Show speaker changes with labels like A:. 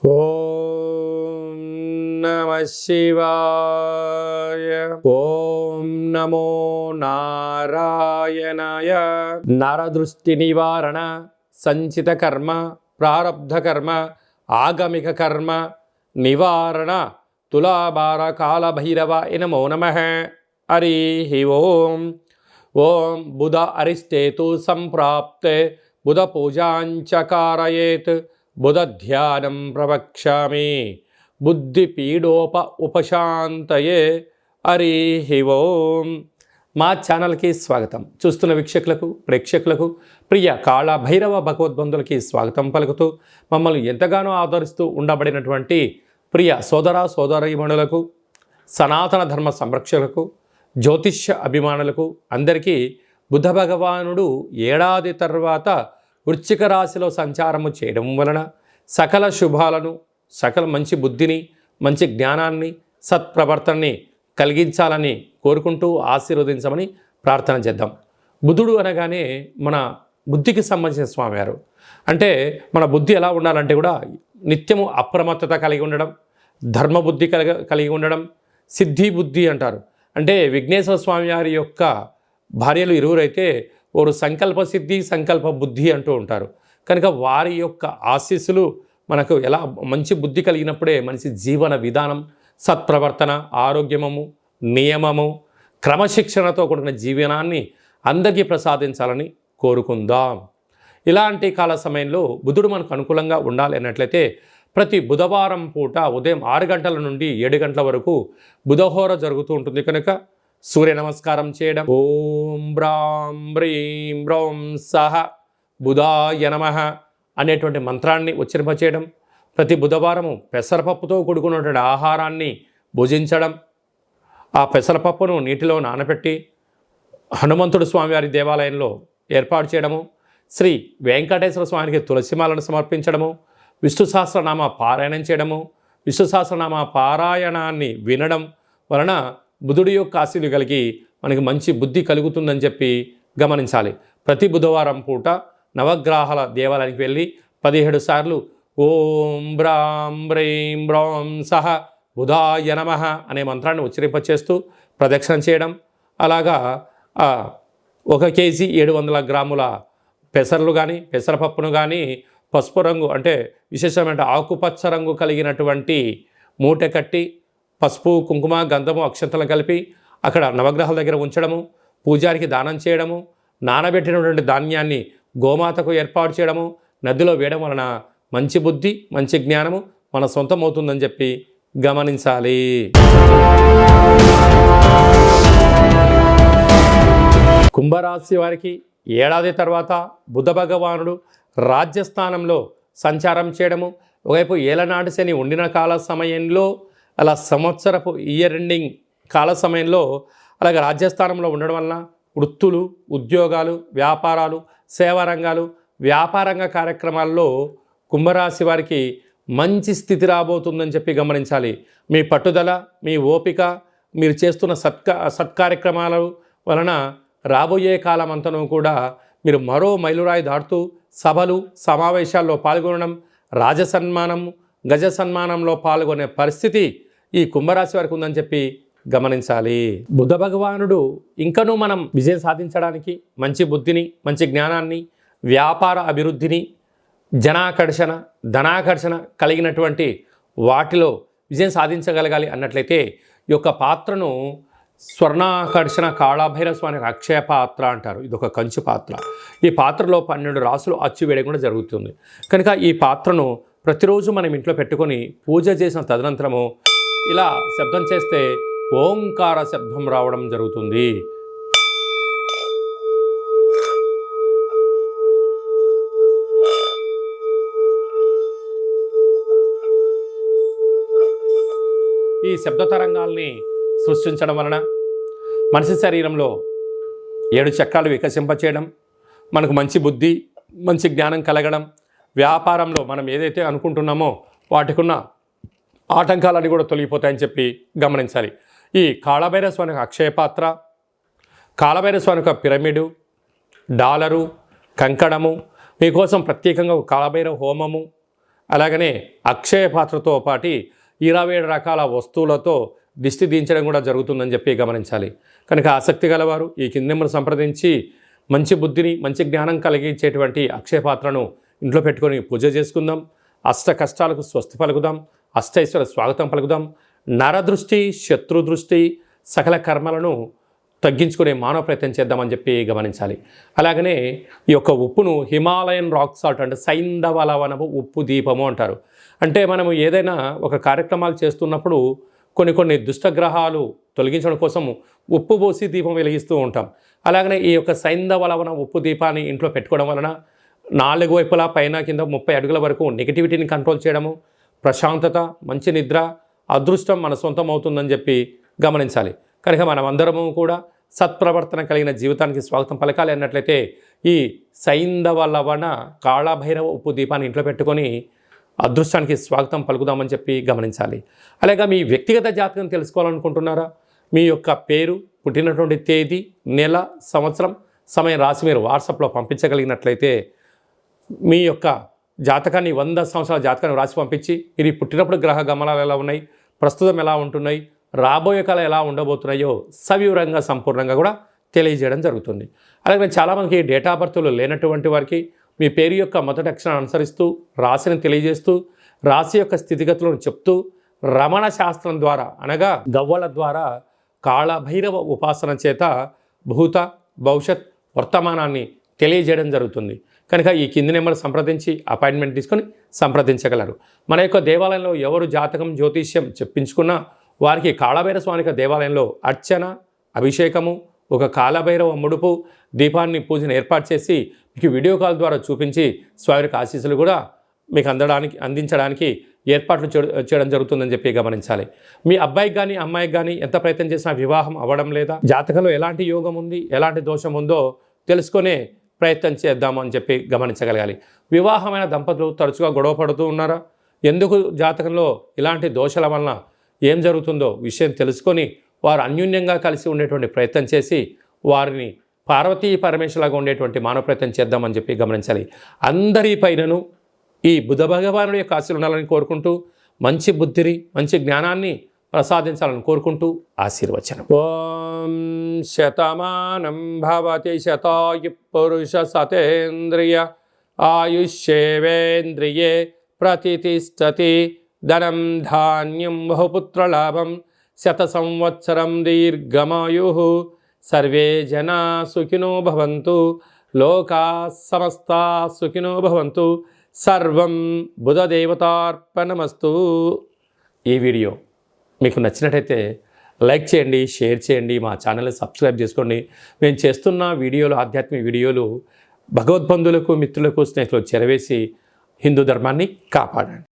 A: ఓం నమః శివాయ. ఓం నమో నారాయణాయ. నరదృష్టి నివారణ, సంచిత కర్మ, ప్రారబ్ధ కర్మ, ఆగమిక కర్మ నివారణ తులాభార కాళభైరవాయ నమో నమః. హరి ఓం. ఓం బుధ అరిష్టేతు సంప్రాప్తే బుధ పూజాంచ కారయేత్ బుధ ధ్యానం ప్రవక్ష్యామి బుద్ధిపీడోప ఉపశాంతయే. హరి ఓం. మా ఛానల్కి స్వాగతం. చూస్తున్న వీక్షకులకు, ప్రేక్షకులకు, ప్రియ కాళభైరవ భగవద్బంధులకి స్వాగతం పలుకుతూ మమ్మల్ని ఎంతగానో ఆదరిస్తూ ఉండబడినటువంటి ప్రియ సోదర సోదరీమణులకు, సనాతన ధర్మ సంరక్షకులకు, జ్యోతిష్య అభిమానులకు అందరికీ బుధ భగవానుడు ఏడాది తర్వాత వృశ్చిక రాశిలో సంచారము చేయడం వలన సకల శుభాలను, సకల మంచి బుద్ధిని, మంచి జ్ఞానాన్ని, సత్ప్రవర్తనని కలిగించాలని కోరుకుంటూ ఆశీర్వదించమని ప్రార్థన చేద్దాం. బుధుడు అనగానే మన బుద్ధికి సంబంధించిన స్వామివారు. అంటే మన బుద్ధి ఎలా ఉండాలంటే కూడా నిత్యము అప్రమత్తత కలిగి ఉండడం, ధర్మబుద్ధి కలిగి ఉండడం, సిద్ధి బుద్ధి అంటారు. అంటే విఘ్నేశ్వర స్వామివారి యొక్క భార్యలు ఇరువురైతే వారు సంకల్ప సిద్ధి, సంకల్ప బుద్ధి అంటూ ఉంటారు. కనుక వారి యొక్క ఆశీస్సులు మనకు ఎలా మంచి బుద్ధి కలిగినప్పుడే మనిషి జీవన విధానం, సత్ప్రవర్తన, ఆరోగ్యము, నియమము, క్రమశిక్షణతో కూడిన జీవనాన్ని అందరికీ ప్రసాదించాలని కోరుకుందాం. ఇలాంటి కాల సమయంలో బుధుడు మనకు అనుకూలంగా ఉండాలి అన్నట్లయితే ప్రతి బుధవారం పూట ఉదయం 6 గంటల నుండి 7 గంటల వరకు బుధహోర జరుగుతూ ఉంటుంది. కనుక సూర్య నమస్కారం చేయడం, ఓం బ్రాం బ్రీం బ్రౌం సహ బుధాయ నమః అనేటువంటి మంత్రాన్ని ఉచ్చరింపచేయడం, ప్రతి బుధవారము పెసరపప్పుతో కూడుకున్నటువంటి ఆహారాన్ని భుజించడం, ఆ పెసరపప్పును నీటిలో నానబెట్టి హనుమంతుడు స్వామివారి దేవాలయంలో ఏర్పాటు చేయడము, శ్రీ వెంకటేశ్వర స్వామికి తులసిమాలను సమర్పించడము, విష్ణు సహస్రనామ పారాయణం చేయడము, విష్ణు సహస్రనామ పారాయణాన్ని వినడం వలన బుధుడి యొక్క ఆశీలు కలిగి మనకి మంచి బుద్ధి కలుగుతుందని చెప్పి గమనించాలి. ప్రతి బుధవారం పూట నవగ్రహాల దేవాలయానికి వెళ్ళి 17 సార్లు ఓం బ్రాం బ్రీం బ్రౌం సహ బుధాయ నమః అనే మంత్రాన్ని ఉచ్చరింపచేస్తూ ప్రదక్షిణ చేయడం, అలాగా 1 కేజీ 700 గ్రాముల పెసర్లు కానీ, పెసరపప్పును కానీ పసుపు రంగు అంటే విశేషమైన ఆకుపచ్చ రంగు కలిగినటువంటి మూట కట్టి పసుపు, కుంకుమ, గంధము, అక్షంతలు కలిపి అక్కడ నవగ్రహాల దగ్గర ఉంచడము, పూజారికి దానం చేయడము, నానబెట్టినటువంటి ధాన్యాన్ని గోమాతకు ఏర్పాటు చేయడము, నదిలో వేయడం వలన మంచి బుద్ధి, మంచి జ్ఞానము మన సొంతం అవుతుందని చెప్పి గమనించాలి. కుంభరాశి వారికి ఏడాది తర్వాత బుధ భగవానుడు రాజ్యస్థానంలో సంచారం చేయడము, ఒకవైపు ఏలనాటి శని ఉండిన కాల సమయంలో, అలా సంవత్సరపు ఇయర్ ఎండింగ్ కాల సమయంలో అలాగే రాజ్యస్థానంలో ఉండడం వలన వృత్తులు, ఉద్యోగాలు, వ్యాపారాలు, సేవా రంగాలు, వ్యాపారంగ కార్యక్రమాల్లో కుంభరాశి వారికి మంచి స్థితి రాబోతుందని చెప్పి గమనించాలి. మీ పట్టుదల, మీ ఓపిక, మీరు చేస్తున్న సత్కార్యక్రమాల వలన రాబోయే కాలం అంతను కూడా మీరు మరో మైలురాయి దాటుతూ సభలు, సమావేశాల్లో పాల్గొనడం, రాజసన్మానం, గజ సన్మానంలో పాల్గొనే పరిస్థితి ఈ కుంభరాశి వారికి ఉందని చెప్పి గమనించాలి. బుధ భగవానుడు ఇంకనూ మనం విజయం సాధించడానికి మంచి బుద్ధిని, మంచి జ్ఞానాన్ని, వ్యాపార అభివృద్ధిని, జనాకర్షణ, ధనాకర్షణ కలిగినటువంటి వాటిలో విజయం సాధించగలగాలి అన్నట్లయితే ఈ యొక్క పాత్రను స్వర్ణాకర్షణ కాళభైరవ స్వామికి అక్షయ పాత్ర అంటారు. ఇదొక కంచు పాత్ర. ఈ పాత్రలో 12 రాసులు అచ్చు వేయడం కూడా జరుగుతుంది. కనుక ఈ పాత్రను ప్రతిరోజు మనం ఇంట్లో పెట్టుకొని పూజ చేసిన తదనంతరము ఇలా శబ్దం చేస్తే ఓంకార శబ్దం రావడం జరుగుతుంది. ఈ శబ్ద తరంగాల్ని సృష్టించడం వలన మనిషి శరీరంలో 7 చక్రాలు వికసింపచేయడం, మనకు మంచి బుద్ధి, మంచి జ్ఞానం కలగడం, వ్యాపారంలో మనం ఏదైతే అనుకుంటున్నామో వాటికున్న ఆటంకాలన్నీ కూడా తొలగిపోతాయని చెప్పి గమనించాలి. ఈ కాళభైరవ స్వామి అక్షయ పాత్ర, కాళభైరవ స్వామి యొక్క పిరమిడు, డాలరు, కంకణము, మీకోసం ప్రత్యేకంగా కాళభైరవ హోమము, అలాగనే అక్షయ పాత్రతో పాటు 27 రకాల వస్తువులతో దిష్టి దించడం కూడా జరుగుతుందని చెప్పి గమనించాలి. కనుక ఆసక్తి గలవారు ఈ కింది నెంబర్ సంప్రదించి మంచి బుద్ధిని మంచి జ్ఞానం కలిగించేటువంటి అక్షయ పాత్రను ఇంట్లో పెట్టుకొని పూజ చేసుకుందాం. అష్ట కష్టాలకు స్వస్తి పలుకుదాం. అష్టైశ్వర్య స్వాగతం పలుకుదాం. నరదృష్టి, శత్రుదృష్టి, సకల కర్మలను తగ్గించుకునే మానవ ప్రయత్నం చేద్దామని చెప్పి గమనించాలి. అలాగనే ఈ యొక్క ఉప్పును హిమాలయన్ రాక్ సాల్ట్ అంటే సైంధవ లవణము ఉప్పు దీపము అంటారు. అంటే మనము ఏదైనా ఒక కార్యక్రమాలు చేస్తున్నప్పుడు కొన్ని దుష్టగ్రహాలు తొలగించడం కోసం ఉప్పు పోసి దీపం వెలిగిస్తూ ఉంటాం. అలాగనే ఈ యొక్క సైంధవ లవణ ఉప్పు దీపాన్ని ఇంట్లో పెట్టుకోవడం వలన 4 వైపులా పైన కింద 30 అడుగుల వరకు నెగిటివిటీని కంట్రోల్ చేయడము, ప్రశాంతత, మంచి నిద్ర, అదృష్టం మన సొంతం అవుతుందని చెప్పి గమనించాలి. కనుక మనమందరము కూడా సత్ప్రవర్తన కలిగిన జీవితానికి స్వాగతం పలకాలి అన్నట్లయితే ఈ సైంధవ లవణ కాళభైరవ ఉప్పు దీపాన్ని ఇంట్లో పెట్టుకొని అదృష్టానికి స్వాగతం పలుకుదామని చెప్పి గమనించాలి. అలాగే మీ వ్యక్తిగత జాతకం తెలుసుకోవాలనుకుంటున్నారా? మీ యొక్క పేరు, పుట్టినటువంటి తేదీ, నెల, సంవత్సరం, సమయం రాసి మీరు వాట్సాప్లో పంపించగలిగినట్లయితే మీ యొక్క జాతకాన్ని 100 సంవత్సరాల జాతకాన్ని రాసి పంపించి మీరు పుట్టినప్పుడు గ్రహ గమనాలు ఎలా ఉన్నాయి, ప్రస్తుతం ఎలా ఉంటున్నాయి, రాబోయే కాలం ఎలా ఉండబోతున్నాయో సవివరంగా సంపూర్ణంగా కూడా తెలియజేయడం జరుగుతుంది. అలాగే చాలామందికి డేట్ ఆఫ్ బర్త్లు లేనటువంటి వారికి మీ పేరు యొక్క మొదటి అక్షరాన్ని అనుసరిస్తూ రాశిని తెలియజేస్తూ రాశి యొక్క స్థితిగతులను చెప్తూ రమణ శాస్త్రం ద్వారా అనగా గవ్వల ద్వారా కాళభైరవ ఉపాసన చేత భూత, భవిష్యత్, వర్తమానాన్ని తెలియజేయడం జరుగుతుంది. కనుక ఈ కింది నెంబర్ సంప్రదించి అపాయింట్మెంట్ తీసుకొని సంప్రదించగలరు. మన యొక్క దేవాలయంలో ఎవరు జాతకం, జ్యోతిష్యం చెప్పించుకున్నా వారికి కాళభైరవ స్వామి దేవాలయంలో అర్చన, అభిషేకము, ఒక కాళభైరవ ముడుపు, దీపాన్ని పూజను ఏర్పాటు చేసి మీకు వీడియో కాల్ ద్వారా చూపించి స్వామి యొక్క ఆశీస్సులు కూడా మీకు అందించడానికి ఏర్పాట్లు చేయడం జరుగుతుందని చెప్పి గమనించాలి. మీ అబ్బాయికి కానీ అమ్మాయికి కానీ ఎంత ప్రయత్నం చేసినా వివాహం అవ్వడం లేదా, జాతకంలో ఎలాంటి యోగం ఉంది, ఎలాంటి దోషం ఉందో తెలుసుకునే ప్రయత్నం చేద్దాము అని చెప్పి గమనించగలగాలి. వివాహమైన దంపతులు తరచుగా గొడవ పడుతూ ఉన్నారా? ఎందుకు జాతకంలో ఇలాంటి దోషాల వలన ఏం జరుగుతుందో విషయం తెలుసుకొని వారు అన్యోన్యంగా కలిసి ఉండేటువంటి ప్రయత్నం చేసి వారిని పార్వతీ పరమేశ్వరులాగా ఉండేటువంటి మానవ ప్రయత్నం చేద్దామని చెప్పి గమనించాలి. అందరి పైనను ఈ బుధ భగవానుడి యొక్క ఆశీస్సులు ఉండాలని కోరుకుంటూ మంచి బుద్ధిని, మంచి జ్ఞానాన్ని ప్రసాదించాలని కోరుకుంటూ ఆశీర్వచనం. ఓం శతమానం భవతి శతాయు పురుష సతేంద్రియ ఆయుష్యేవేంద్రియే ప్రతిష్టతి ధనం ధాన్యం బహుపుత్రలాభం శత సంవత్సరం దీర్ఘమాయు సర్వే జనా సుఖినో భవంతు లోకా సమస్తా సుఖినో భవంతు సర్వం బుధదేవతార్పణమస్తు. ఈ వీడియో మీకు నచ్చినట్టయితే లైక్ చేయండి, షేర్ చేయండి, మా ఛానల్ని సబ్స్క్రైబ్ చేసుకోండి. మేము చేస్తున్న వీడియోలు, ఆధ్యాత్మిక వీడియోలు భగవద్బంధువులకు, మిత్రులకు, స్నేహితులకు చేరవేసి హిందూ ధర్మాన్ని కాపాడండి.